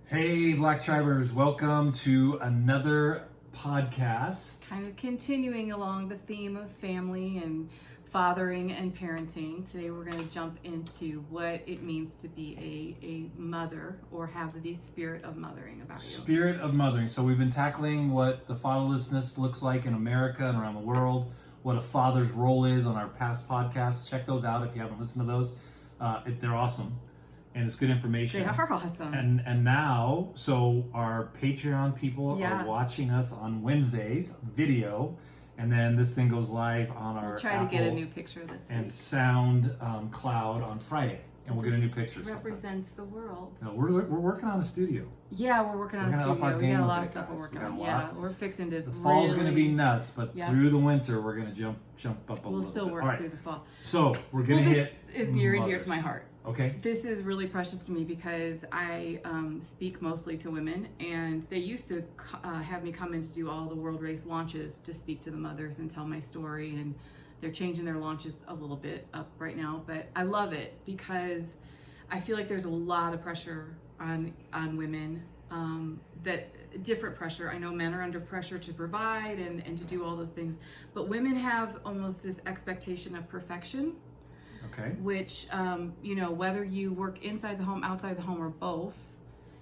Hey, Black Tribers, welcome to another podcast. Kind of continuing along the theme of family and fathering and parenting. Today we're going to jump into what it means to be a mother or have the spirit of mothering about you. Spirit of mothering. So we've been tackling what the fatherlessness looks like in America and around the world, what a father's role is on our past podcasts. Check those out if you haven't listened to those. They're awesome. And it's good information. They are awesome. And now, so our Patreon people are watching us on Wednesdays, video, and then this thing goes live on our We'll try Apple to get a new picture this and week. Sound Cloud on Friday, and we'll get a new picture. Represents the world. No, we're working on a studio. Yeah, we're working on a up our studio. We game got a a lot of bit, stuff guys. we're working We got on. a Yeah, lot. we're fixing to. The fall's going to be nuts, but through the winter we're going to jump up a little bit. We'll still work through the fall. So we're going to hit. This is near and dear to my heart. Okay. This is really precious to me because I speak mostly to women, and they used to have me come in to do all the World Race launches to speak to the mothers and tell my story, and they're changing their launches a little bit up right now, but I love it because I feel like there's a lot of pressure on women, that different pressure. I know men are under pressure to provide and to do all those things, but women have almost this expectation of perfection. Okay. Which, whether you work inside the home, outside the home, or both,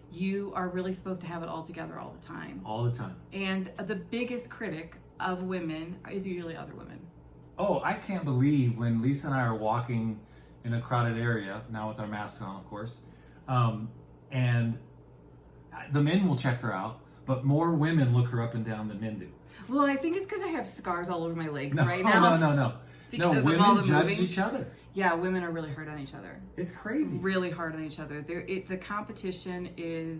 you are really supposed to have it all together all the time. All the time. And the biggest critic of women is usually other women. Oh, I can't believe when Lisa and I are walking in a crowded area, now with our masks on, of course, and the men will check her out, but more women look her up and down than men do. Well, I think it's because I have scars all over my legs right now. No. Because women of all the judge moving. each other. Yeah, women are really hard on each other. It's crazy. Really hard on each other. The competition is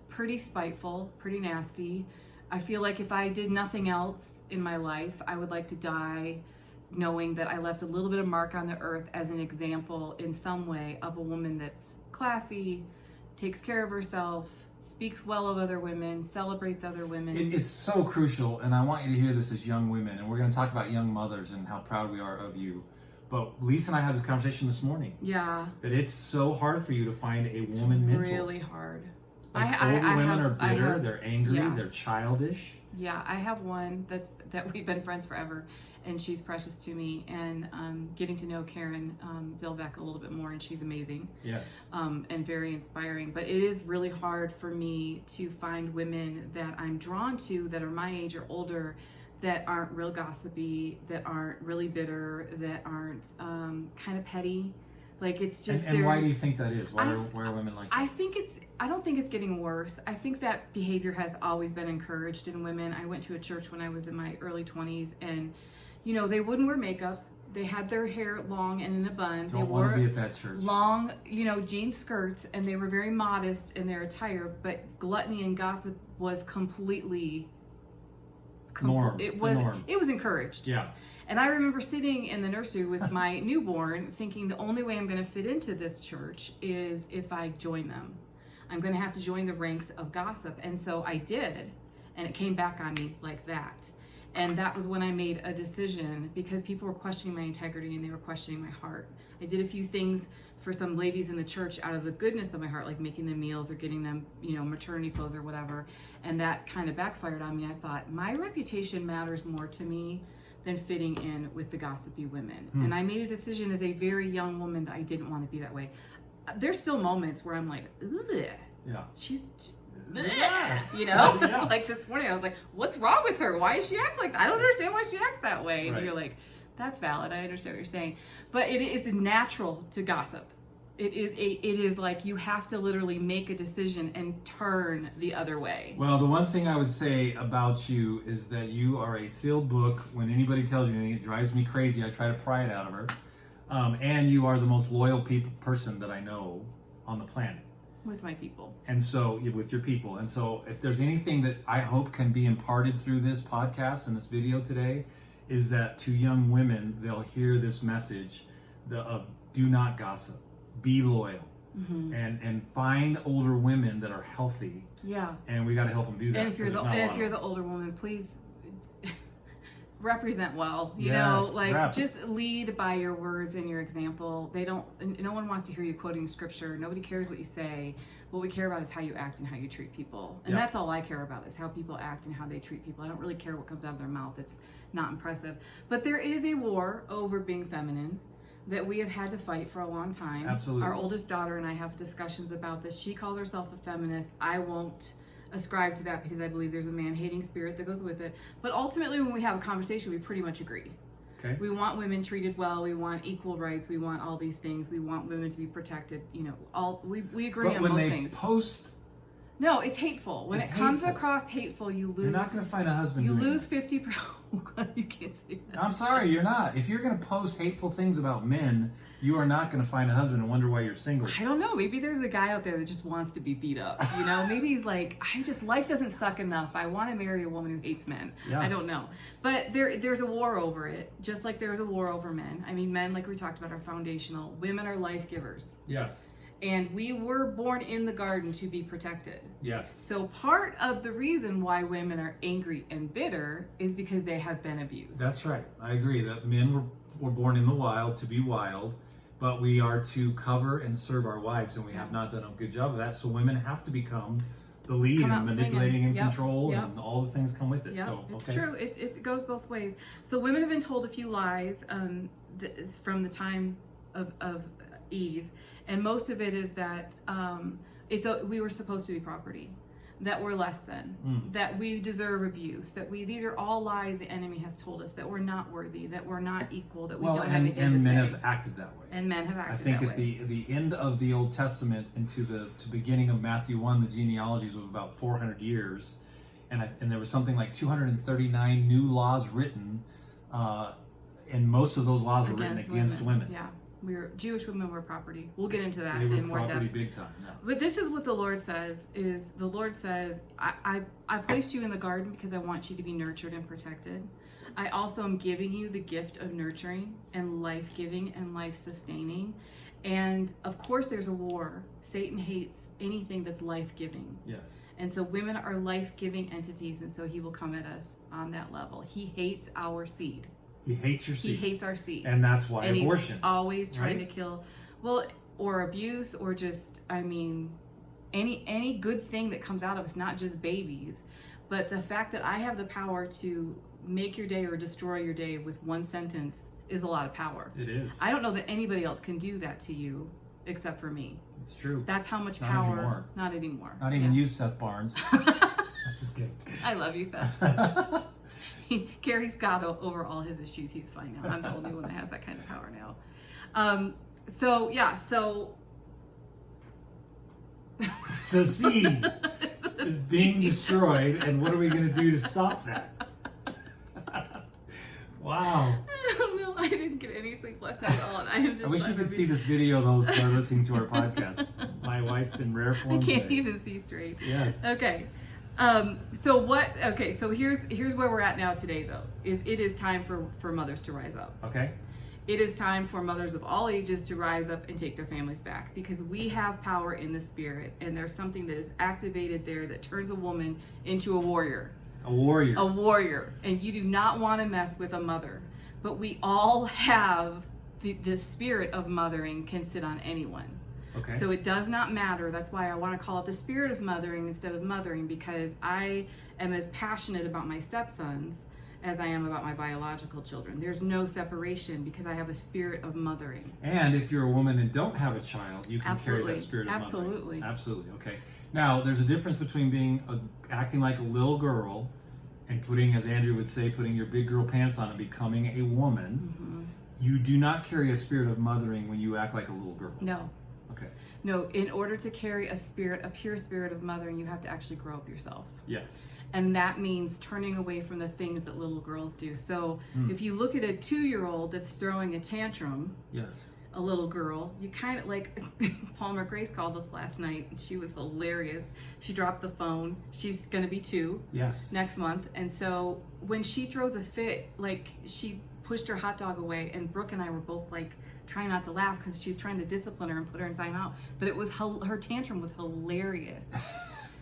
pretty spiteful, pretty nasty. I feel like if I did nothing else in my life, I would like to die knowing that I left a little bit of mark on the earth as an example in some way of a woman that's classy, takes care of herself, speaks well of other women, celebrates other women. It's so crucial, and I want you to hear this as young women, and we're going to talk about young mothers and how proud we are of you. But Lisa and I had this conversation this morning. Yeah. That it's so hard for you to find a woman mentor. Really hard. Like older women are bitter, they're angry, they're childish. Yeah, I have one that we've been friends forever, and she's precious to me. And getting to know Karen Dilbeck a little bit more, and she's amazing. Yes. And very inspiring. But it is really hard for me to find women that I'm drawn to that are my age or older, that aren't real gossipy, that aren't really bitter, that aren't kind of petty. Like it's just. And why do you think that is? Why are women like that? I don't think it's getting worse. I think that behavior has always been encouraged in women. I went to a church when I was in my early 20s, and they wouldn't wear makeup. They had their hair long and in a bun. Don't want to be at that church. Long, jean skirts, and they were very modest in their attire. But gluttony and gossip was completely. Norm. It was encouraged. Yeah. And I remember sitting in the nursery with my newborn thinking the only way I'm going to fit into this church is if I join them. I'm going to have to join the ranks of gossip. And so I did. And it came back on me like that. And that was when I made a decision, because people were questioning my integrity and they were questioning my heart. I did a few things for some ladies in the church out of the goodness of my heart, like making them meals or getting them, maternity clothes or whatever. And that kind of backfired on me. I thought, my reputation matters more to me than fitting in with the gossipy women. And I made a decision as a very young woman that I didn't want to be that way. There's still moments where I'm like, ugh. Yeah. She's yeah. Yeah. Like this morning I was like, what's wrong with her? Why does she act like that? I don't understand why she acts that way. And you're like, that's valid. I understand what you're saying. But it is natural to gossip. It is like you have to literally make a decision and turn the other way. Well, the one thing I would say about you is that you are a sealed book. When anybody tells you anything, it drives me crazy. I try to pry it out of her. And you are the most loyal person that I know on the planet. With my people. And so, with your people. And so, if there's anything that I hope can be imparted through this podcast and this video today, is that to young women, they'll hear this message of do not gossip, be loyal, and find older women that are healthy. Yeah. And we got to help them do that. And if you're the older woman, please represent well, you Yes, know, like rep. just lead by your words and your example. No one wants to hear you quoting scripture. Nobody cares what you say. What we care about is how you act and how you treat people. And Yeah. that's all I care about, is how people act and how they treat people. I don't really care what comes out of their mouth. It's not impressive. But there is a war over being feminine that we have had to fight for a long time. Absolutely. Our oldest daughter and I have discussions about this. She calls herself a feminist. I won't ascribe to that because I believe there's a man-hating spirit that goes with it. But ultimately, when we have a conversation, we pretty much agree. Okay. We want women treated well. We want equal rights. We want all these things. We want women to be protected. You know, we agree But on when most they things. post, No, it's hateful. When It's it comes hateful. across hateful, you lose. you're not going to find a husband. You doing lose that. 50. You can't say that. I'm sorry, you're not. If you're going to post hateful things about men, you are not going to find a husband and wonder why you're single. I don't know. Maybe there's a guy out there that just wants to be beat up. You know, maybe he's like, life doesn't suck enough. I want to marry a woman who hates men. Yeah. I don't know. But there's a war over it, just like there's a war over men. I mean, men, like we talked about, are foundational. Women are life givers. Yes. And we were born in the garden to be protected. Yes. So part of the reason why women are angry and bitter is because they have been abused. That's right. I agree that men were born in the wild to be wild, but we are to cover and serve our wives, and we have not done a good job of that. So women have to become the lead Come in out manipulating swinging. and Yep. control Yep. and all the things come with it. Yeah, So, it's okay. true. It goes both ways. So women have been told a few lies from the time of Eve, and most of it is that we were supposed to be property, that we're less than, that we deserve abuse, that these are all lies the enemy has told us, that we're not worthy, that we're not equal, that we don't have anything and to men say. have acted that way. And men have acted I think that at way. the end of the Old Testament into the beginning of Matthew 1, the genealogies was about 400 years, and there was something like 239 new laws written, and most of those laws were written against women. Yeah, Jewish women were property. We'll get into that They were in more property depth. big time. Yeah. But this is what the Lord says, I placed you in the garden because I want you to be nurtured and protected. I also am giving you the gift of nurturing and life-giving and life-sustaining. And of course there's a war. Satan hates anything that's life-giving. Yes. And so women are life-giving entities, and so he will come at us on that level. He hates our seed. He hates your seed. He hates our seed. And that's why And abortion. he's always trying right? to kill, well, or abuse, or just, I mean, any good thing that comes out of us, not just babies, but the fact that I have the power to make your day or destroy your day with one sentence is a lot of power. It is. I don't know that anybody else can do that to you except for me. It's true. That's how much Not power. anymore. Not anymore. Not even Yeah. you, Seth Barnes. I'm just kidding. I love you, Seth. Carrie's got over all his issues. He's fine now. I'm the only one that has that kind of power now. So The seed is being destroyed, and what are we going to do to stop that? Wow. I don't know. I didn't get any sleep last night at all, and I am just. I wish you I'm could see this video, those who are listening to our podcast. My wife's in rare I form can't today. even see straight. Yes. Okay. So here's where we're at now today, though. It is time for mothers to rise up. Okay. It is time for mothers of all ages to rise up and take their families back, because we have power in the spirit, and there's something that is activated there that turns a woman into a warrior. A warrior. A warrior. And you do not want to mess with a mother. But we all have the spirit of mothering can sit on anyone. Okay. So it does not matter. That's why I want to call it the spirit of mothering instead of mothering, because I am as passionate about my stepsons as I am about my biological children. There's no separation because I have a spirit of mothering. And if you're a woman and don't have a child, you can carry Absolutely. that spirit of Absolutely. mothering. Absolutely. Okay. Now, there's a difference between acting like a little girl and putting, as Andrew would say, putting your big girl pants on and becoming a woman. Mm-hmm. You do not carry a spirit of mothering when you act like a little girl. No. Okay. No, in order to carry a pure spirit of mothering, you have to actually grow up yourself. Yes. And that means turning away from the things that little girls do. So if you look at a 2-year-old that's throwing a tantrum, Yes. a little girl, you kind of like, Palmer Grace called us last night, and she was hilarious. She dropped the phone. She's going to be 2 Yes. next month. And so when she throws a fit, like she pushed her hot dog away, and Brooke and I were both like trying not to laugh because she's trying to discipline her and put her in timeout. But it was her tantrum was hilarious.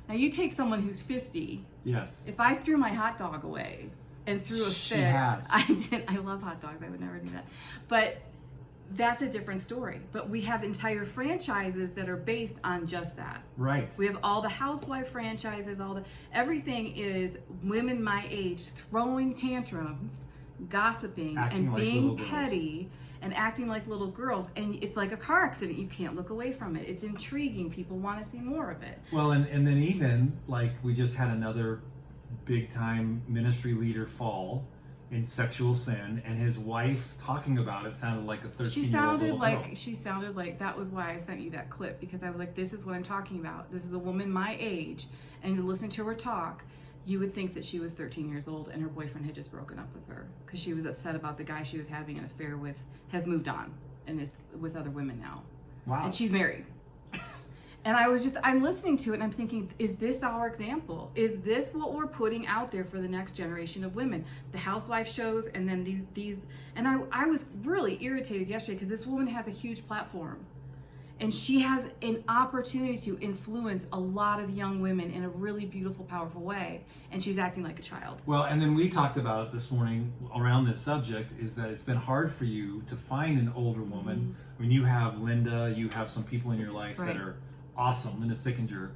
Now you take someone who's 50. Yes. If I threw my hot dog away and threw a She fit. has. I love hot dogs. I would never do that. But that's a different story. But we have entire franchises that are based on just that. Right. We have all the Housewives franchises, everything is women my age throwing tantrums, gossiping, Acting and like being little girls. petty and acting like little girls. And it's like a car accident. You can't look away from it. It's intriguing. People want to see more of it. Well, and then even like we just had another big time ministry leader fall in sexual sin, and his wife talking about it sounded like a 13-year-old little girl. She sounded like, that was why I sent you that clip, because I was like, this is what I'm talking about. This is a woman my age, and to listen to her talk, you would think that she was 13 years old and her boyfriend had just broken up with her because she was upset about the guy she was having an affair with, has moved on and is with other women now. Wow. And she's married. And I'm listening to it and I'm thinking, is this our example? Is this what we're putting out there for the next generation of women? The housewife shows, and then these, and I was really irritated yesterday because this woman has a huge platform. And she has an opportunity to influence a lot of young women in a really beautiful, powerful way. And she's acting like a child. Well, and then we talked about it this morning around this subject, is that it's been hard for you to find an older woman. Mm-hmm. When you have Linda, you have some people in your life Right. that are awesome, Linda Sickinger.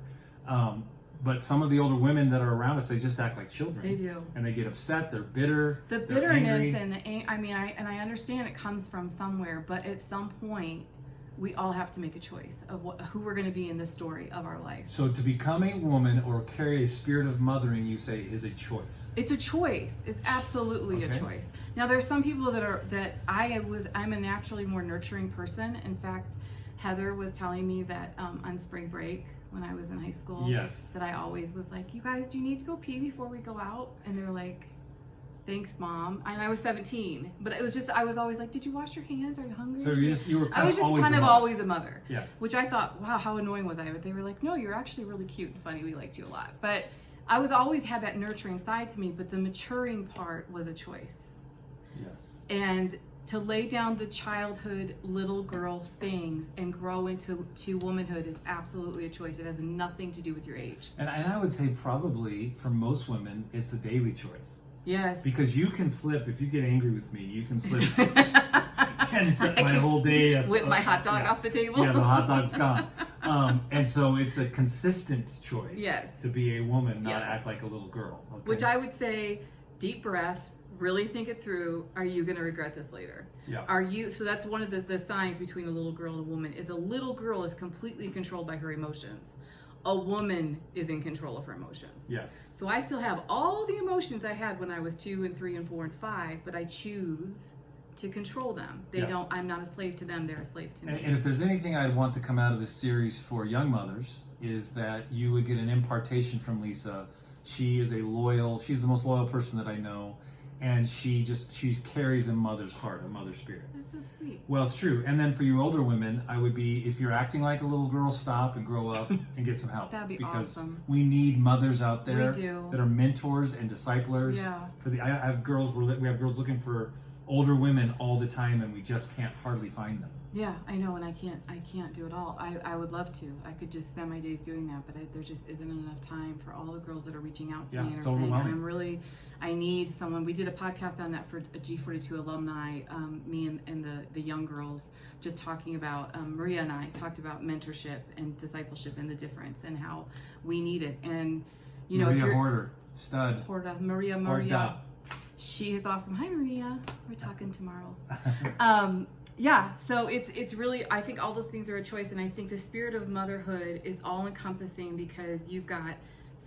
But some of the older women that are around us, they just act like children. They do. And they get upset, they're bitter. The they're bitterness angry. I understand it comes from somewhere, but at some point, we all have to make a choice of who we're going to be in this story of our life. So to become a woman or carry a spirit of mothering, you say, is a choice. It's a choice. It's absolutely Okay. a choice. Now there's some people I'm a naturally more nurturing person. In fact, Heather was telling me that on spring break when I was in high school, Yes. that I always was like, you guys, do you need to go pee before we go out? And they were like, thanks, Mom. And I was 17, but it was just, I was always like, did you wash your hands? Are you hungry? So you were I was just always kind a of mother. always a mother. Yes. Which I thought, wow, how annoying was I? But they were like, no, you're actually really cute and funny. We liked you a lot. But I was always had that nurturing side to me, but the maturing part was a choice. Yes. And to lay down the childhood little girl things and grow into womanhood is absolutely a choice. It has nothing to do with your age. And I would say probably for most women, it's a daily choice. Yes. Because you can slip, if you get angry with me, you can slip and set my whole day. Whip my hot dog off the table. Yeah, the hot dog's gone. And so it's a consistent choice. Yes. To be a woman, not Yes. act like a little girl. Okay? Which I would say, deep breath, really think it through. Are you going to regret this later? Yeah. So that's one of the signs between a little girl and a woman, is a little girl is completely controlled by her emotions. A woman is in control of her emotions. Yes. So I still have all the emotions I had when I was 2 and 3 and 4 and 5, but I choose to control them. I'm not a slave to them, they're a slave to me. And if there's anything I'd want to come out of this series for young mothers, is that you would get an impartation from Lisa. She's the most loyal person that I know. And she carries a mother's heart, a mother's spirit. That's so sweet. Well, it's true. And then for you older women, I would be, if you're acting like a little girl, stop and grow up and get some help. That'd be because awesome. We need mothers out there We do. that are mentors and disciplers. Yeah. I have girls. We have girls looking for older women all the time, and we just can't hardly find them. Yeah, I know, and I can't do it all. I would love to. I could just spend my days doing that, but there just isn't enough time for all the girls that are reaching out to me and it's are saying, overwhelming. I need someone. We did a podcast on that for a G42 alumni, me and the young girls, just talking about, Maria and I talked about mentorship and discipleship and the difference and how we need it. And, Maria Horder, stud. Maria. She is awesome. Hi, Maria. We're talking tomorrow. Yeah, so it's really, I think all those things are a choice, and I think the spirit of motherhood is all encompassing because you've got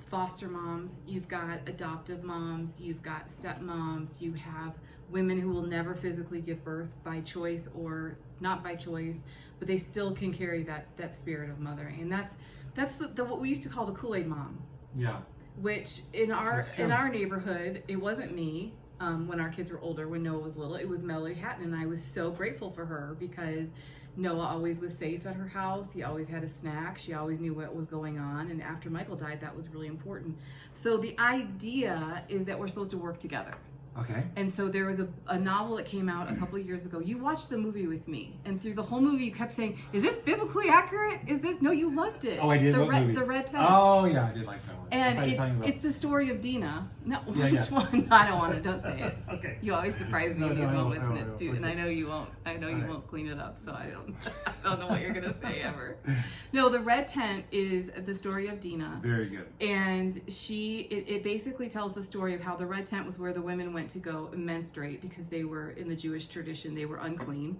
foster moms, you've got adoptive moms, you've got stepmoms, you have women who will never physically give birth by choice or not by choice, but they still can carry that spirit of mothering, and that's the what we used to call the Kool-Aid mom. Yeah. Which in our neighborhood, it wasn't me. When our kids were older, when Noah was little, it was Melody Hatton, and I was so grateful for her because Noah always was safe at her house. He always had a snack. She always knew what was going on, and after Michael died, that was really important. So the idea is that we're supposed to work together. Okay. And so there was a novel that came out a couple of years ago. You watched the movie with me, and through the whole movie you kept saying, is this biblically accurate? Is this? No, you loved it. Oh, I did? The What movie? The Red Tent. Oh, yeah, I did like that one. And it's the story of Dina. No, Yeah, which one? I don't want to. Don't say it. Okay. You always surprise me No, in no, these I won't, moments, I and won't, it's too. okay. And I know you won't. I know you Right. won't clean it up, so I don't. I don't know what you're gonna say ever. No, the Red Tent is the story of Dina. Very good. And it basically tells the story of how the Red Tent was where the women went to go menstruate because they were, in the Jewish tradition, they were unclean.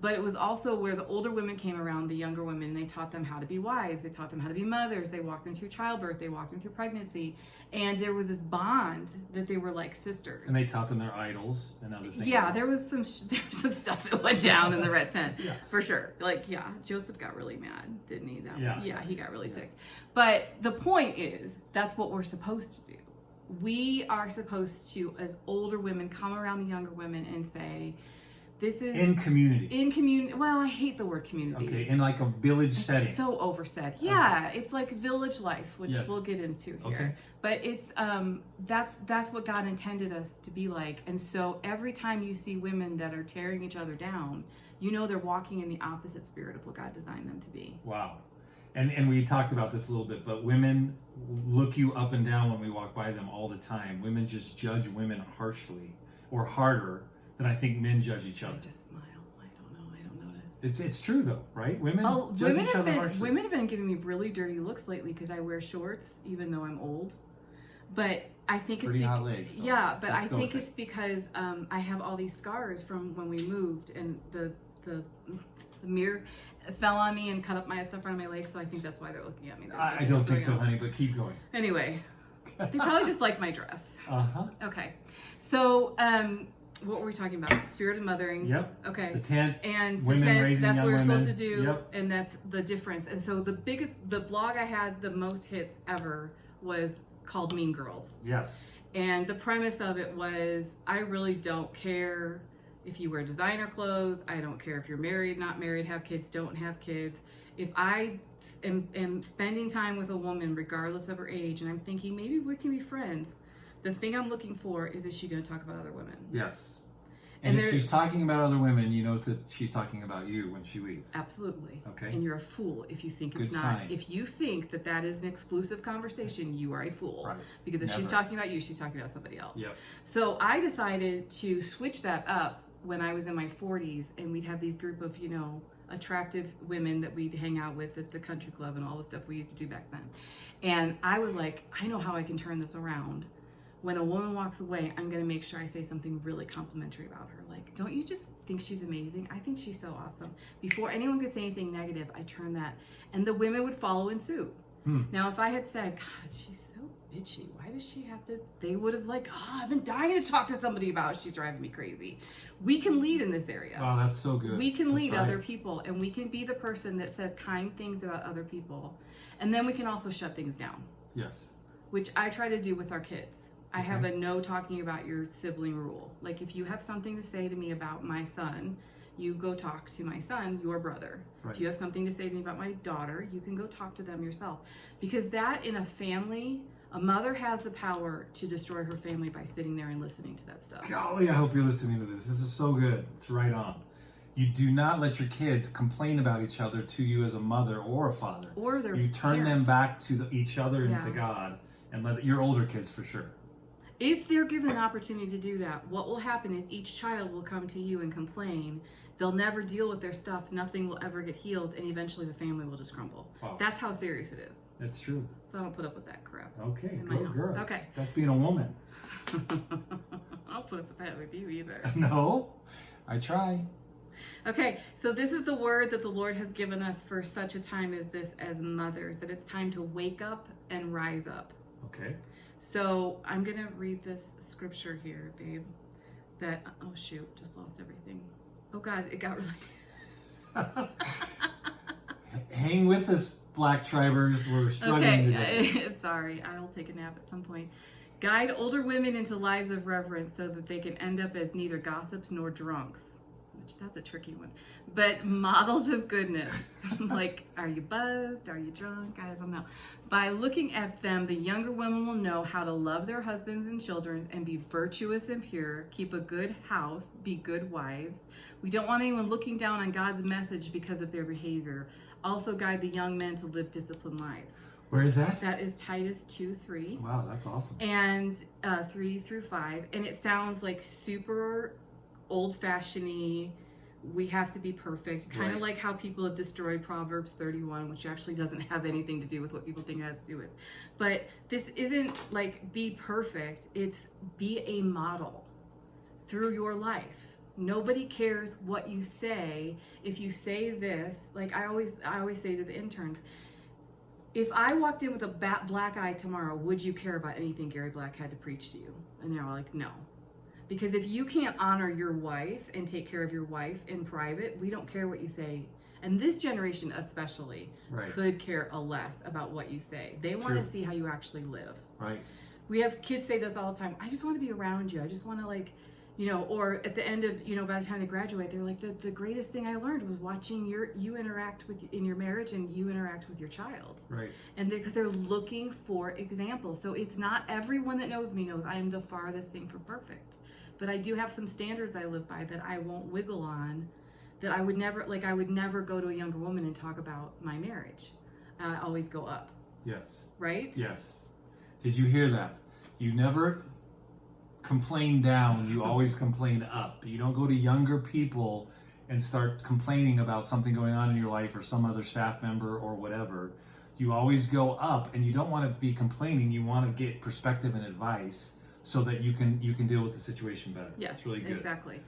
But it was also where the older women came around, the younger women, they taught them how to be wives, they taught them how to be mothers, they walked them through childbirth, they walked them through pregnancy. And there was this bond that they were like sisters. And they taught them their idols and other things. Yeah, there was some stuff that went down in the Red Tent, Yeah. for sure. Like, yeah, Joseph got really mad, didn't he? Yeah. He got really ticked. But the point is, that's what we're supposed to do. We are supposed to, as older women, come around the younger women and say, this is In community. in community. Well, I hate the word community. Okay, in like a village It's setting. so oversaid. Yeah, it's like village life, which Yes. we'll get into here. Okay. But it's that's what God intended us to be like. And so every time you see women that are tearing each other down, you know they're walking in the opposite spirit of what God designed them to be. Wow. And we talked about this a little bit, but women look you up and down when we walk by them all the time. Women just judge women harshly or harder than I think men judge each I other. just smile. I don't know. I don't notice. It's true though, right? Women judge women each have other been harshly. women have been giving me really dirty looks lately because I wear shorts even though I'm old. But I think Pretty hot legs. Though. yeah, but Let's I go think with it. it's because I have all these scars from when we moved, and the mirror fell on me and cut up the front of my leg. So I think that's why they're looking at me. I don't think so, honey, but keep going. Anyway, they probably just like my dress. Uh-huh. Okay, so what were we talking about? Spirit of mothering. Yep. Okay. The tent. And Women the tent, raising that's young what we're women. supposed to do, Yep. and that's the difference. And so the blog I had the most hits ever was called Mean Girls. Yes. And the premise of it was, I really don't care if you wear designer clothes. I don't care if you're married, not married, have kids, don't have kids. If I am spending time with a woman, regardless of her age, and I'm thinking maybe we can be friends, the thing I'm looking for is she going to talk about other women? Yes. And if there's- she's talking about other women, you know that she's talking about you when she leaves. Absolutely. Okay. And you're a fool if you think it's Good not. sign. If you think that is an exclusive conversation, you are a fool. Right. Because if she's Never. talking about you, she's talking about somebody else. Yep. So I decided to switch that up when I was in my 40s, and we'd have these group of, attractive women that we'd hang out with at the country club and all the stuff we used to do back then. And I was like, I know how I can turn this around. When a woman walks away, I'm going to make sure I say something really complimentary about her. Like, don't you just think she's amazing? I think she's so awesome. Before anyone could say anything negative, I turned that. And the women would follow in suit. Now, if I had said, God, she's so bitchy. Why does she have to? They would have I've been dying to talk to somebody about it. She's driving me crazy. We can lead in this area. Wow, that's so good. We can That's lead right. other people, and we can be the person that says kind things about other people. And then we can also shut things down, Yes. which I try to do with our kids. I have Okay. a no talking about your sibling rule. Like, if you have something to say to me about my son, you go talk to my son, your brother. Right. If you have something to say to me about my daughter, you can go talk to them yourself. Because that, in a family, a mother has the power to destroy her family by sitting there and listening to that stuff. Golly, I hope you're listening to this. This is so good. It's right on. You do not let your kids complain about each other to you as a mother or a father. Or their You turn them parents. back to each other and Yeah. to God, and let your older kids for sure. If they're given an opportunity to do that, what will happen is each child will come to you and complain. They'll never deal with their stuff. Nothing will ever get healed, and eventually the family will just crumble. Wow. That's how serious it is. That's true. So I don't put up with that crap. Okay, In my good house. girl. Okay. That's being a woman. I don't put up with that with you either. No, I try. Okay, so this is the word that the Lord has given us for such a time as this, as mothers, that it's time to wake up and rise up. Okay. So I'm going to read this scripture here, babe, that, oh shoot, just lost everything. Oh God, it got really... Hang with us, Black Tribers. We're struggling today. Okay, sorry, I'll take a nap at some point. Guide older women into lives of reverence so that they can end up as neither gossips nor drunks. which that's a tricky one, but models of goodness. Like, are you buzzed? Are you drunk? I don't know. By looking at them, the younger women will know how to love their husbands and children and be virtuous and pure, keep a good house, be good wives. We don't want anyone looking down on God's message because of their behavior. Also guide the young men to live disciplined lives. Where is that? That is Titus 2:3. Wow, that's awesome. And 3-5. And it sounds like super old-fashioned-y. We have to be perfect. Kind of like how people have destroyed Proverbs 31, which actually doesn't have anything to do with what people think it has to do with. But this isn't like be perfect. It's be a model through your life. Nobody cares what you say. If you say this, like I always say to the interns, if I walked in with a black eye tomorrow, would you care about anything Gary Black had to preach to you? And they're all like, no. Because if you can't honor your wife and take care of your wife in private, we don't care what you say. And this generation especially could care less about what you say. They want to see how you actually live. Right. We have kids say this all the time. I just want to be around you. I just want to or at the end of, by the time they graduate, they're like, the greatest thing I learned was watching you interact in your marriage and you interact with your child. Right. And because they're looking for examples. So it's not everyone that knows me knows I am the farthest thing from perfect. But I do have some standards I live by that I won't wiggle on, that I would never go to a younger woman and talk about my marriage. I always go up. Yes. Right? Yes. Did you hear that? You never complain down, you always complain up. You don't go to younger people and start complaining about something going on in your life or some other staff member or whatever. You always go up, and you don't want to be complaining. You want to get perspective and advice so that you can deal with the situation better. Yes, it's really good. Exactly.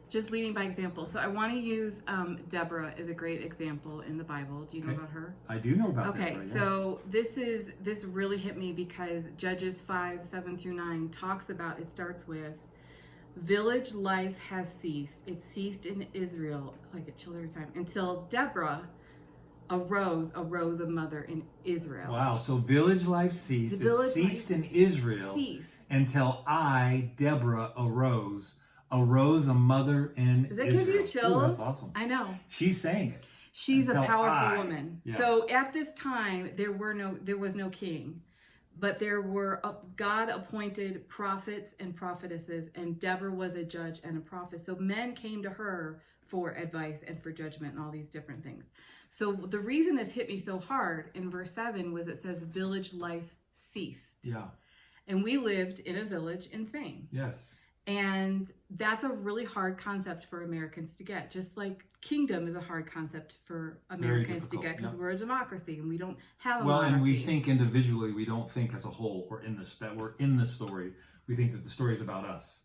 Just leading by example. So I want to use Deborah as a great example in the Bible. Do you know about her? I do know about Deborah. Okay, so this really hit me because Judges 5:7-9 talks about, it starts with, village life has ceased. It ceased in Israel, like it chilled every time, until Deborah arose a mother in Israel. Wow, so village life ceased. It ceased in Israel until I, Deborah, arose a mother in Israel. Does that give you chills? Ooh, that's awesome. I know. She's saying it. She's a powerful woman. Yeah. So at this time, there was no king, but there were God appointed prophets and prophetesses, and Deborah was a judge and a prophet. So men came to her for advice and for judgment and all these different things. So the reason this hit me so hard in verse 7 was it says village life ceased. Yeah. And we lived in a village in Spain. Yes. And that's a really hard concept for Americans to get. Just like kingdom is a hard concept for Americans to get because we're a democracy and we don't have a monarchy. And we think individually. We don't think as a whole. We're in the story. We think that the story is about us.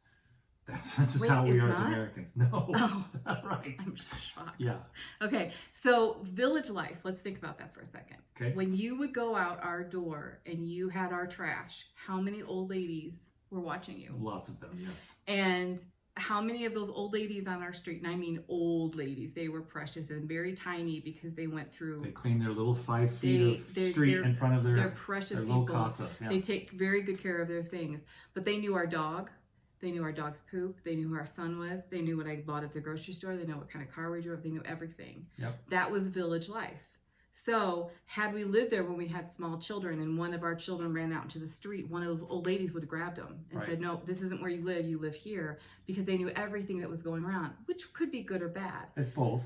That's just how we are as Americans. No. Oh, right. I'm shocked. Yeah. Okay. So village life. Let's think about that for a second. Okay. When you would go out our door and you had our trash, how many old ladies were watching you? Lots of them, yes. And how many of those old ladies on our street, and I mean old ladies, they were precious and very tiny because they went through. They cleaned their little 5 feet of street in front of they're precious little people. Casa. Yeah. They take very good care of their things. But they knew our dog. They knew our dog's poop. They knew who our son was. They knew what I bought at the grocery store. They know what kind of car we drove. They knew everything. Yep. That was village life. So had we lived there when we had small children and one of our children ran out into the street, one of those old ladies would have grabbed them and said, no, this isn't where you live here, because they knew everything that was going around, which could be good or bad. It's both.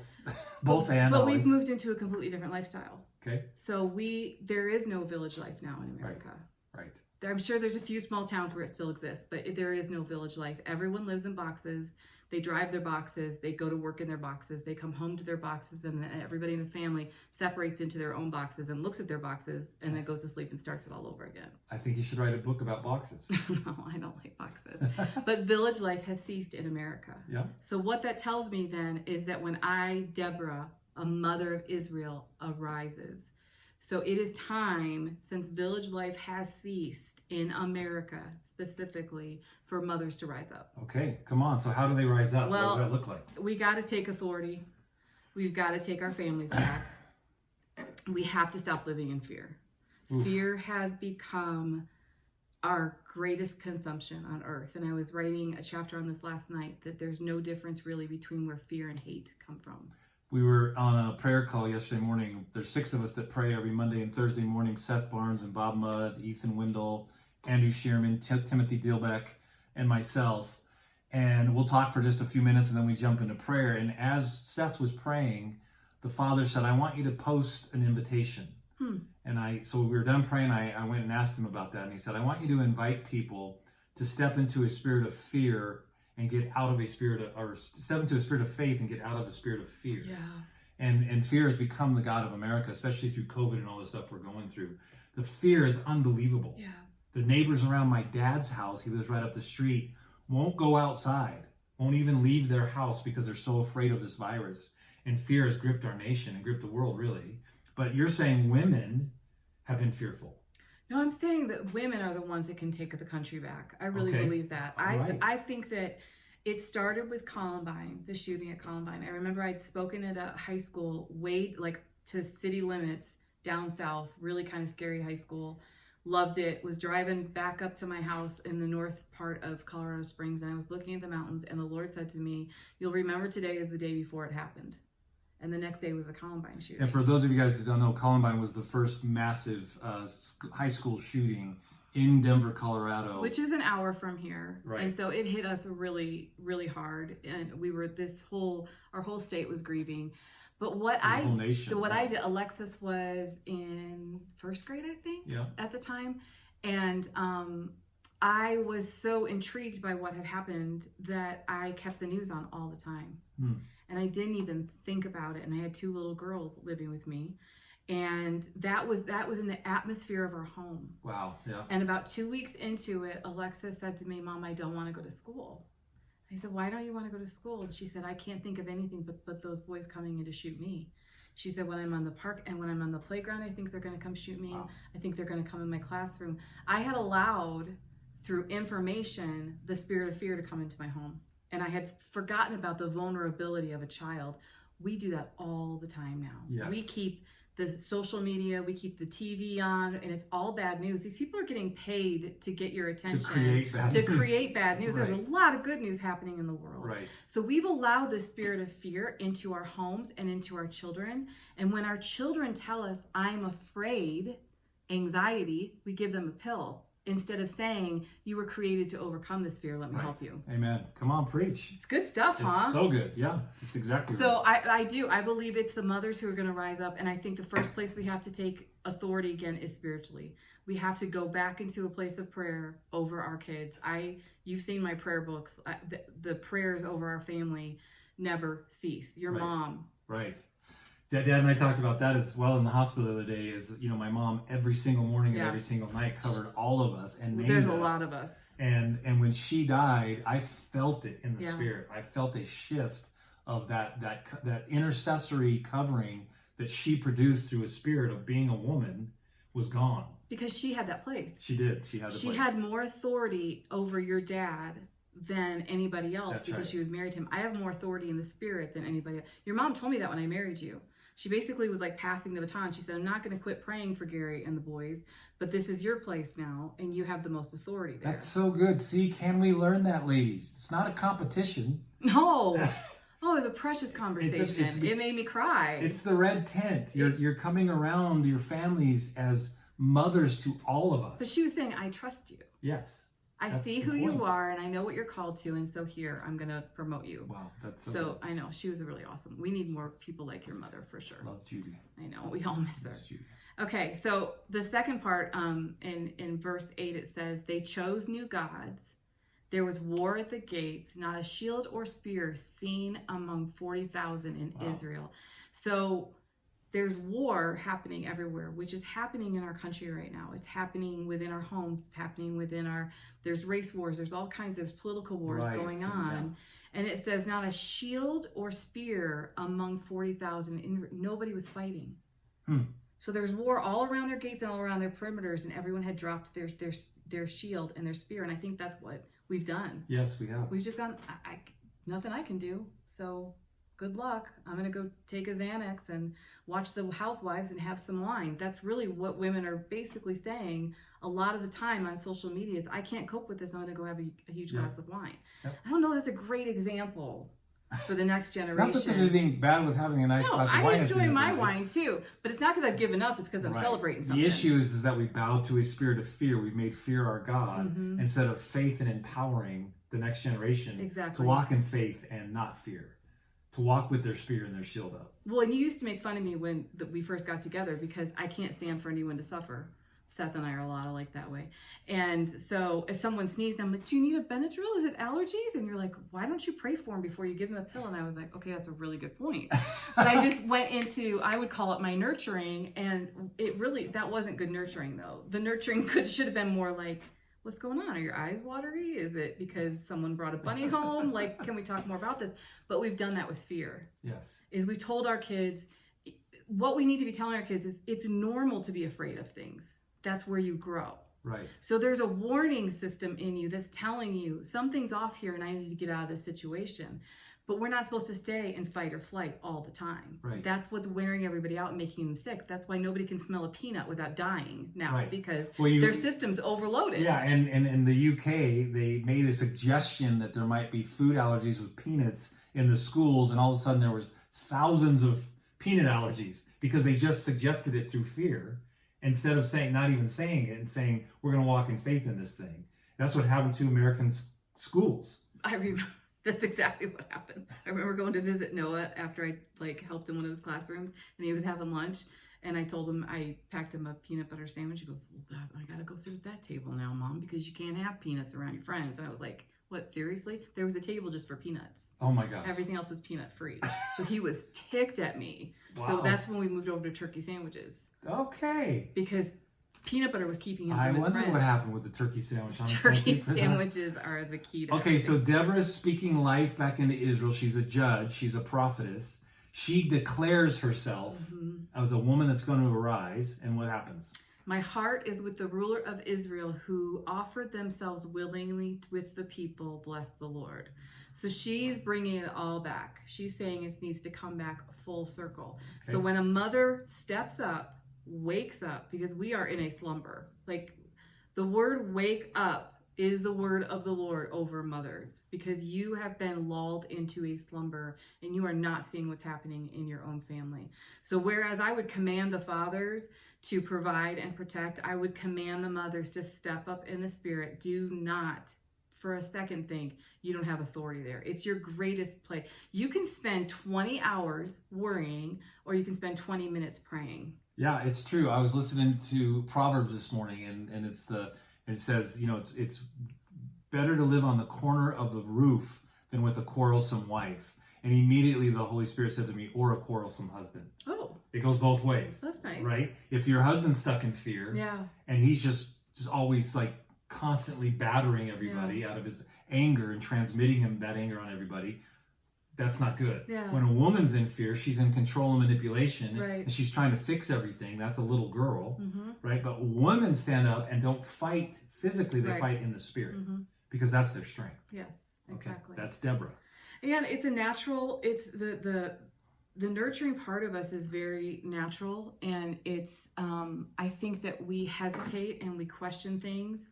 But we've moved into a completely different lifestyle. Okay. So there is no village life now in America. Right. I'm sure there's a few small towns where it still exists, but there is no village life. Everyone lives in boxes. They drive their boxes. They go to work in their boxes. They come home to their boxes, and everybody in the family separates into their own boxes and looks at their boxes and then goes to sleep and starts it all over again. I think you should write a book about boxes. No, I don't like boxes. But village life has ceased in America. Yeah. So what that tells me then is that when I, Deborah, a mother of Israel, arises. So it is time, since village life has ceased in America specifically, for mothers to rise up. Okay, come on. So how do they rise up? Well, what does that look like? We got to take authority. We've got to take our families back. We have to stop living in fear. Oof. Fear has become our greatest consumption on earth. And I was writing a chapter on this last night, that there's no difference really between where fear and hate come from. We were on a prayer call yesterday morning. There's 6 of us that pray every Monday and Thursday morning: Seth Barnes and Bob Mudd, Ethan Wendell, Andrew Shearman, Timothy Dielbeck, and myself. And we'll talk for just a few minutes and then we jump into prayer. And as Seth was praying, the Father said, I want you to post an invitation. And so we were done praying. I went and asked him about that. And he said, I want you to invite people to step into a spirit of fear and get out of a spirit of, or step into a spirit of faith and get out of a spirit of fear. Yeah. And fear has become the God of America, especially through COVID and all the stuff we're going through. The fear is unbelievable. Yeah. The neighbors around my dad's house, he lives right up the street, won't go outside, won't even leave their house because they're so afraid of this virus. And fear has gripped our nation and gripped the world, really. But you're saying women have been fearful. No, I'm saying that women are the ones that can take the country back. I really believe that. I think that it started with Columbine, the shooting at Columbine. I remember I'd spoken at a high school, way like to city limits down south, really kind of scary high school. Loved it. Was driving back up to my house in the north part of Colorado Springs, and I was looking at the mountains, and the Lord said to me, you'll remember today as the day before it happened. And the next day was a Columbine shooting. And for those of you guys that don't know, Columbine was the first massive high school shooting in Denver, Colorado. Which is an hour from here. Right. And so it hit us really, really hard. And we were, our whole state was grieving. But I did, Alexis was in first grade, I think, at the time. And I was so intrigued by what had happened that I kept the news on all the time. And I didn't even think about it. And I had 2 little girls living with me. And that was in the atmosphere of our home. Wow. Yeah. And about 2 weeks into it, Alexa said to me, Mom, I don't want to go to school. I said, why don't you want to go to school? And she said, I can't think of anything but those boys coming in to shoot me. She said, when I'm on the park and when I'm on the playground, I think they're going to come shoot me. Wow. I think they're going to come in my classroom. I had allowed, through information, the spirit of fear to come into my home. And I had forgotten about the vulnerability of a child. We do that all the time now. Yes. We keep the social media, we keep the TV on, and it's all bad news. These people are getting paid to get your attention. To create bad news. Right. There's a lot of good news happening in the world. Right. So we've allowed the spirit of fear into our homes and into our children. And when our children tell us, I'm afraid, anxiety, we give them a pill. Instead of saying, you were created to overcome this fear, let me help you. Amen. Come on, preach. It's good stuff, huh? It's so good. Yeah, it's exactly so right. I believe it's the mothers who are going to rise up. And I think the first place we have to take authority again is spiritually. We have to go back into a place of prayer over our kids. You've seen my prayer books. The prayers over our family never cease. Your mom. Right. Dad and I talked about that as well in the hospital the other day. Is my mom every single morning and every single night covered all of us and named There's us. a lot of us. And when she died, I felt it in the spirit. I felt a shift of that intercessory covering that she produced through a spirit of being a woman was gone. Because she had that place. She did. She had more authority over your dad than anybody else. That's because she was married to him. I have more authority in the spirit than anybody else. Your mom told me that when I married you. She basically was like passing the baton. She said, I'm not going to quit praying for Gary and the boys, but this is your place now, and you have the most authority there. That's so good. See, can we learn that, ladies? It's not a competition. No. Oh, it was a precious conversation. It made me cry. It's the red tent. You're coming around your families as mothers to all of us. But she was saying, I trust you. Yes. I see who you are, and I know what you're called to, and so here, I'm going to promote you. Wow, that's so good. I know, she was really awesome. We need more people like your mother, for sure. Love Judy. I know, we all miss her. Okay, so the second part, in verse 8, it says, they chose new gods. There was war at the gates, not a shield or spear seen among 40,000 in Israel. So there's war happening everywhere, which is happening in our country right now. It's happening within our homes. It's happening there's race wars. There's all kinds of political wars going on. Yeah. And it says, not a shield or spear among 40,000. Nobody was fighting. So there's war all around their gates and all around their perimeters, and everyone had dropped their shield and their spear. And I think that's what we've done. Yes, we have. We've just gone, nothing I can do. So good luck. I'm going to go take a Xanax and watch the Housewives and have some wine. That's really what women are basically saying a lot of the time on social media is, I can't cope with this. I'm going to go have a huge glass of wine. Yep. I don't know. That's a great example for the next generation. Not that there's anything bad with having a nice glass of wine. I enjoy my wine too, but it's not because I've given up. It's because I'm celebrating something. The issue is that we bow to a spirit of fear. We've made fear our God instead of faith and empowering the next generation to walk in faith and not fear, to walk with their spear and their shield up. Well, and you used to make fun of me when we first got together because I can't stand for anyone to suffer. Seth and I are a lot alike that way. And so if someone sneezed, I'm like, do you need a Benadryl? Is it allergies? And you're like, why don't you pray for them before you give them a pill? And I was like, okay, that's a really good point. But I just went into, I would call it my nurturing. And it really, that wasn't good nurturing though. The nurturing should have been more like, what's going on? Are your eyes watery? Is it because someone brought a bunny home? Like, can we talk more about this? But we've done that with fear. Yes. Is we told our kids, what we need to be telling our kids is it's normal to be afraid of things. That's where you grow. Right. So there's a warning system in you that's telling you something's off here and I need to get out of this situation. But we're not supposed to stay in fight or flight all the time. Right. That's what's wearing everybody out and making them sick. That's why nobody can smell a peanut without dying now because their system's overloaded. Yeah, and in the UK, they made a suggestion that there might be food allergies with peanuts in the schools, and all of a sudden there was thousands of peanut allergies because they just suggested it through fear. Instead of not even saying it and saying, we're going to walk in faith in this thing. That's what happened to American schools. I remember. That's exactly what happened. I remember going to visit Noah after I helped in one of his classrooms and he was having lunch. And I told him, I packed him a peanut butter sandwich. He goes, well, Dad, I got to go sit at that table now, Mom, because you can't have peanuts around your friends. And I was like, what, seriously? There was a table just for peanuts. Oh my gosh. Everything else was peanut free. So he was ticked at me. Wow. So that's when we moved over to turkey sandwiches. Okay. Because peanut butter was keeping him from his friends. I wonder what happened with the turkey sandwich. Turkey sandwiches are the key to everything. So Deborah's speaking life back into Israel. She's a judge. She's a prophetess. She declares herself as a woman that's going to arise. And what happens? My heart is with the ruler of Israel who offered themselves willingly with the people. Bless the Lord. So she's bringing it all back. She's saying it needs to come back full circle. Okay. So when a mother steps up, wakes up, because we are in a slumber. Like the word wake up is the word of the Lord over mothers, because you have been lulled into a slumber and you are not seeing what's happening in your own family. So whereas I would command the fathers to provide and protect, I would command the mothers to step up in the spirit. Do not for a second think you don't have authority there. It's your greatest play. You can spend 20 hours worrying, or you can spend 20 minutes praying. Yeah, it's true. I was listening to Proverbs this morning, and it says, it's better to live on the corner of the roof than with a quarrelsome wife. And immediately the Holy Spirit said to me, or a quarrelsome husband. Oh. It goes both ways. That's nice. Right? If your husband's stuck in fear, and he's just always like constantly battering everybody out of his anger and transmitting him that anger on everybody, that's not good. Yeah. When a woman's in fear, she's in control and manipulation, right, and she's trying to fix everything. That's a little girl, right? But women stand up and don't fight physically, they fight in the spirit, because that's their strength. Yes, exactly. Okay, that's Deborah. And it's a natural, it's the nurturing part of us is very natural, and it's I think that we hesitate and we question things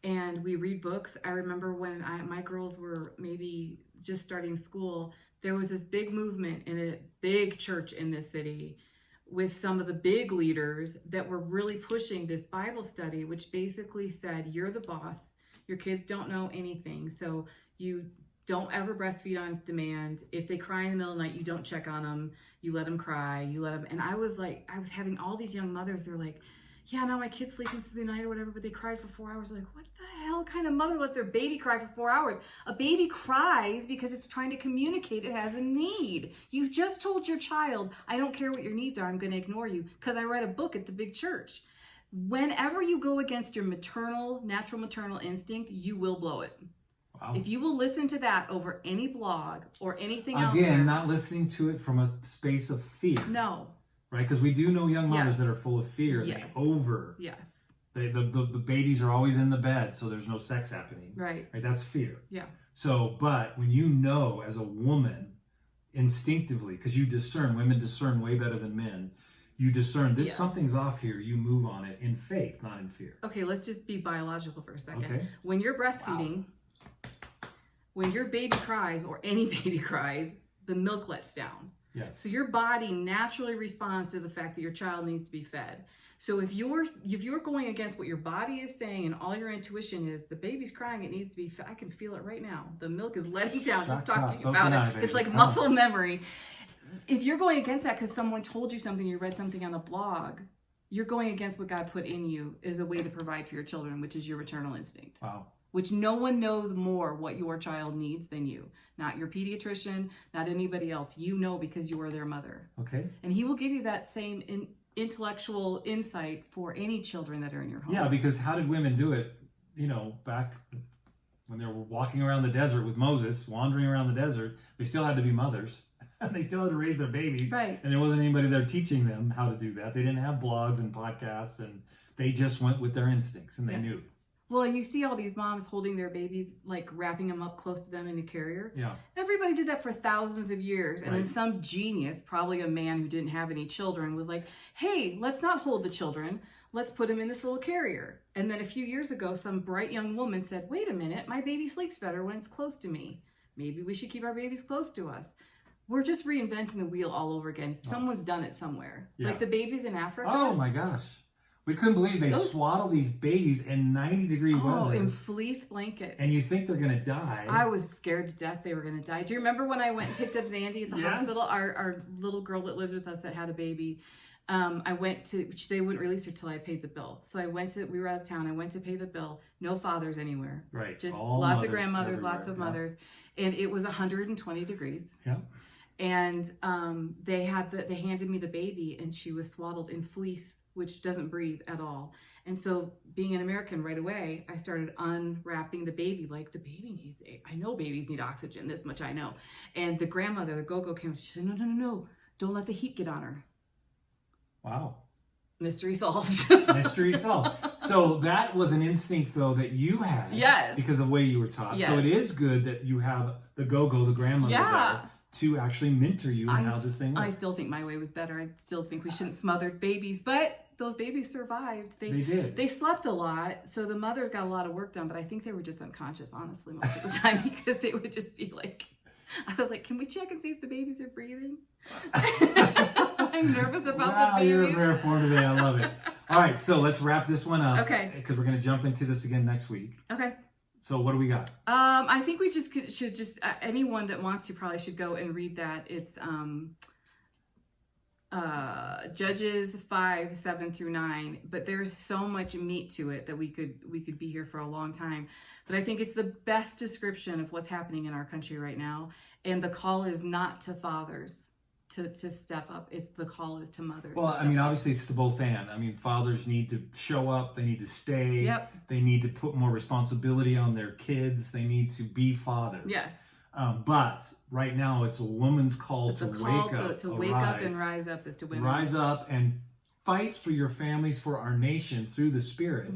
and we read books. I remember when my girls were maybe just starting school, there was this big movement in a big church in this city with some of the big leaders that were really pushing this Bible study, which basically said, you're the boss, your kids don't know anything, so you don't ever breastfeed on demand. If they cry in the middle of the night, you don't check on them, you let them cry, and I was having all these young mothers, they're like, yeah, now my kid's sleeping through the night or whatever, but they cried for 4 hours. Like, what the hell kind of mother lets their baby cry for 4 hours? A baby cries because it's trying to communicate it has a need. You've just told your child, I don't care what your needs are, I'm going to ignore you because I read a book at the big church. Whenever you go against your natural maternal instinct, you will blow it. Wow. If you will listen to that over any blog or anything else. Again, not listening to it from a space of fear. No. Right, because we do know young mothers that are full of fear. Yes. The babies are always in the bed, so there's no sex happening. Right. That's fear. Yeah. So, but when you know as a woman instinctively, because you discern. Women discern way better than men. You discern this, Yes. something's off here. You move on it in faith, not in fear. Okay, let's just be biological for a second. Okay. When you're breastfeeding, when your baby cries, or any baby cries, the milk lets down. Yes. So your body naturally responds to the fact that your child needs to be fed. So if you're going against what your body is saying and all your intuition is, the baby's crying, it needs to be fed. I can feel it right now. The milk is letting down, just talking about it. It's like muscle memory. If you're going against that because someone told you something, you read something on a blog, you're going against what God put in you as a way to provide for your children, which is your maternal instinct. Wow. Which no one knows more what your child needs than you. Not your pediatrician, not anybody else. You know because you are their mother. Okay. And he will give you that same intellectual insight for any children that are in your home. Yeah, because how did women do it, back when they were walking around the desert with Moses, wandering around the desert? They still had to be mothers. And they still had to raise their babies. Right. And there wasn't anybody there teaching them how to do that. They didn't have blogs and podcasts, and they just went with their instincts, and they knew. Well, and you see all these moms holding their babies, like wrapping them up close to them in a carrier. Yeah. Everybody did that for thousands of years. And Right. then some genius, probably a man who didn't have any children, was like, hey, let's not hold the children. Let's put them in this little carrier. And then a few years ago, some bright young woman said, wait a minute, my baby sleeps better when it's close to me. Maybe we should keep our babies close to us. We're just reinventing the wheel all over again. Someone's done it somewhere. Yeah. Like the babies in Africa. Oh my gosh. We couldn't believe they swaddle these babies in 90-degree weather. In fleece blankets. And you think they're going to die. I was scared to death they were going to die. Do you remember when I went and picked up Zandy at the hospital? Our little girl that lives with us that had a baby. They wouldn't release her till I paid the bill. So we were out of town. I went to pay the bill. No fathers anywhere. Right. Just all lots mothers of grandmothers, everywhere. lots of mothers. And it was 120 degrees. Yeah. And they handed me the baby, and she was swaddled in fleece, which doesn't breathe at all. And so, being an American, right away, I started unwrapping the baby. Like, the baby needs I know babies need oxygen. This much I know. And the grandmother, the go-go came. She said, no, don't let the heat get on her. Wow. Mystery solved. Mystery solved. So that was an instinct, though, that you had. Yes. Because of the way you were taught. Yes. So it is good that you have the go-go, the grandmother there, to actually mentor you in how this thing works. I still think my way was better. I still think we shouldn't smother babies, but those babies survived. They did. They slept a lot, so the mothers got a lot of work done, but I think they were just unconscious, honestly, most of the time, because they would just be like, I was like, can we check and see if the babies are breathing? I'm nervous about the babies. You're in rare form today. I love it. All right, so let's wrap this one up. Okay. Because we're going to jump into this again next week. Okay. So what do we got? I think we should just anyone that wants to probably should go and read that. It's Judges 5:7-9. But there's so much meat to it that we could be here for a long time. But I think it's the best description of what's happening in our country right now. And the call is not to fathers to step up. It's the call is to mothers. Well, I mean, obviously it's to both and. I mean, fathers need to show up. They need to stay. Yep. They need to put more responsibility on their kids. They need to be fathers. Yes. But right now it's a woman's call to wake up. To wake up and rise up is to women. Rise up and fight for your families, for our nation through the Spirit,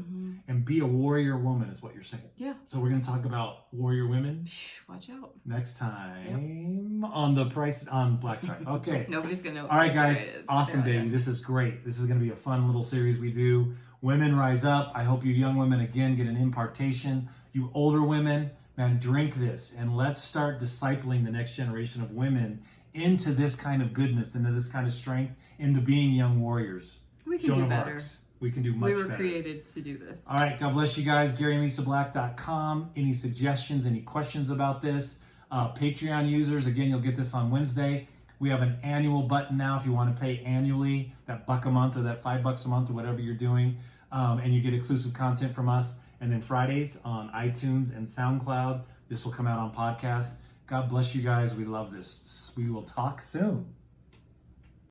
and be a warrior woman is what you're saying. Yeah. So we're going to talk about warrior women. Watch out. Next time on the Price on Black Tie. Okay. Nobody's going to know. All right, guys. Awesome, baby. This is great. This is going to be a fun little series we do. Women rise up. I hope you young women, again, get an impartation. You older women, man, drink this. And let's start discipling the next generation of women into this kind of goodness, into this kind of strength, into being young warriors. We can do better. We can do much better. We were created to do this. All right. God bless you guys. GaryandLisaBlack.com. Any suggestions, any questions about this? Patreon users, again, you'll get this on Wednesday. We have an annual button now if you want to pay annually, that $1 a month or that $5 a month or whatever you're doing. And you get exclusive content from us. And then Fridays on iTunes and SoundCloud. This will come out on podcast. God bless you guys. We love this. We will talk soon.